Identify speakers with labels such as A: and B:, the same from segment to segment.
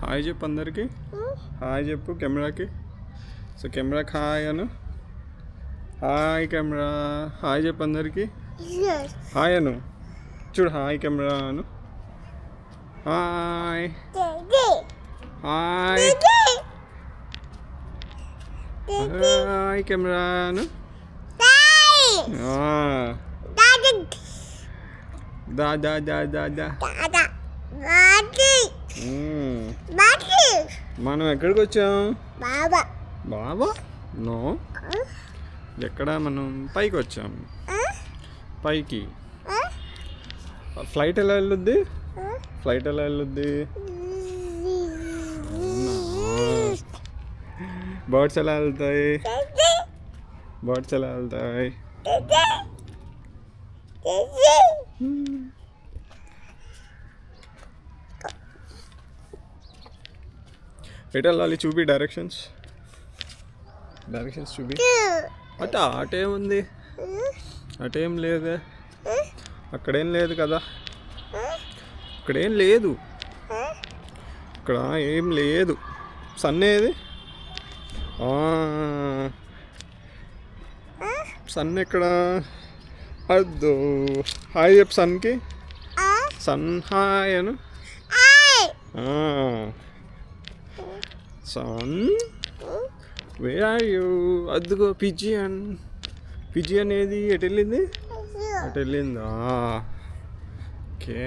A: Hi చెప్పు అందరికి. Hi చెప్పు కెమెరాకి. సో కెమెరాకి హాయ్ అను. Hi camera. హాయ్ చెప్పు అందరికి. హాయ్ అను. చూడు హాయ్ కెమెరా అను. హాయ్ హాయ్ హాయ్ కెమెరా అను. దా దా దా దా దా. మనం ఎక్కడికి వచ్చాం? బాబా నో, ఎక్కడ మనం పైకి వచ్చాం. పైకి ఫ్లైట్ ఎలా వెళ్ళొద్ది? ఫ్లైట్ ఎలా వెళ్ళొద్ది? బర్డ్స్ ఎలా వెళ్తాయి? బర్డ్స్ ఎలా వెళ్తాయి? ఎటు వెళ్ళాలి? చూపి డైరెక్షన్స్. డైరెక్షన్స్ చూపి. అటేముంది? అటేం లేదే. అక్కడేం లేదు కదా. ఇక్కడేం లేదు. ఇక్కడ ఏం లేదు. సన్ ఏది? సన్ ఎక్కడ? అద్దు. హాయ్ చెప్పు సన్కి. సన్ హాయ్ అను. Sun where are you? అద్దుగో పిజియన్. పిజియన్ ఏది? ఎటు వెళ్ళింది? అటు వెళ్ళిందా? Okay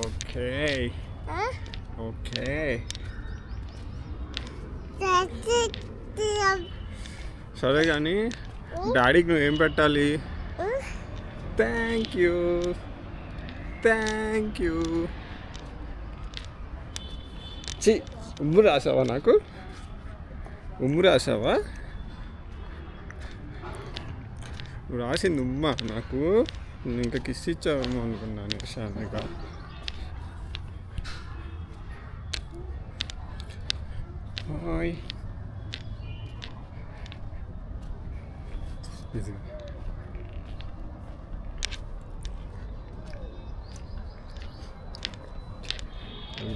A: okay okay. సరే కానీ డాడీకి నువ్వేం పెట్టాలి? Thank you thank you. చి ఉమ్ము రాసావా నాకు? ఉమ్ము రాసావా? నువ్వు రాసింది ఉమ్మ నాకు. నేను ఇంకా కిస్ ఇచ్చావేమో అనుకున్నాను షానిక. హాయ్.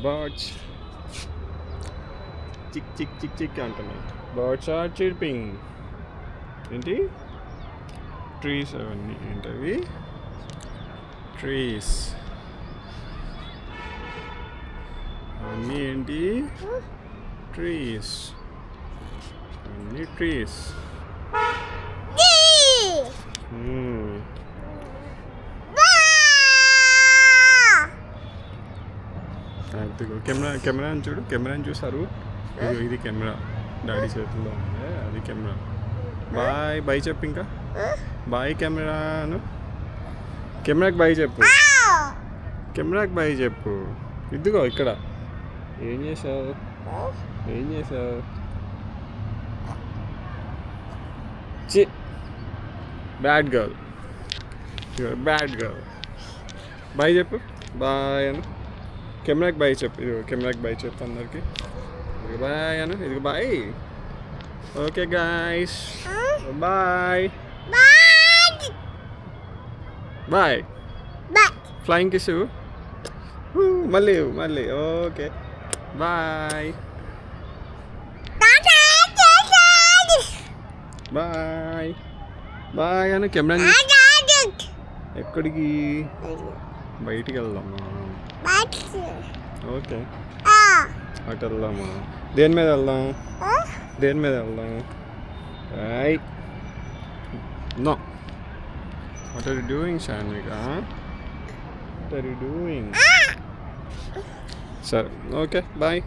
A: బర్డ్స్ చిక్ చిక్ చిక్ చిక్ అంటున్నాయి. Birds are chirping. ఏంటి? ట్రీస్ అవన్నీ ఏంటవి? ట్రీస్ అవన్నీ ఏంటి? ట్రీస్ అవన్నీ ట్రీస్. కెమెరా అని చూడు. కెమెరాని చూసారు. ఇది కెమెరా డాడీ చేతుల్లో ఉంది. అది కెమెరా. బాయ్ బాయ్ చెప్పు. ఇంకా బాయ్ కెమెరాను. కెమెరాకి బాయ్ చెప్పు. కెమెరాకి బాయ్ చెప్పు. ఇదిగో ఇక్కడ. ఏం చేసావు? ఏం చేసావు? చి bad girl. Your bad girl. Bye చెప్పు. బాయ్ అను. కెమెరాకి బాయ్ చెప్పు. ఇదిగో కెమెరాకి బాయ్ చెప్పు అందరికి. ఇదిగో బాయ్ అను. ఇదిగో bye. Okay guys bye bye. Flying kiss. మళ్ళీ మళ్ళీ. ఓకే బాయ్ బాయ్ బాయ్ అను. కెమెరా ఎక్కడికి? బయటికి వెళ్దామా? ఓకే అటు వెళ్దామా? దేని మీద వెళ్దాం? దేని మీద వెళ్దాం? No. What are you doing Shanika? What are you doing? సరే ఓకే బాయ్.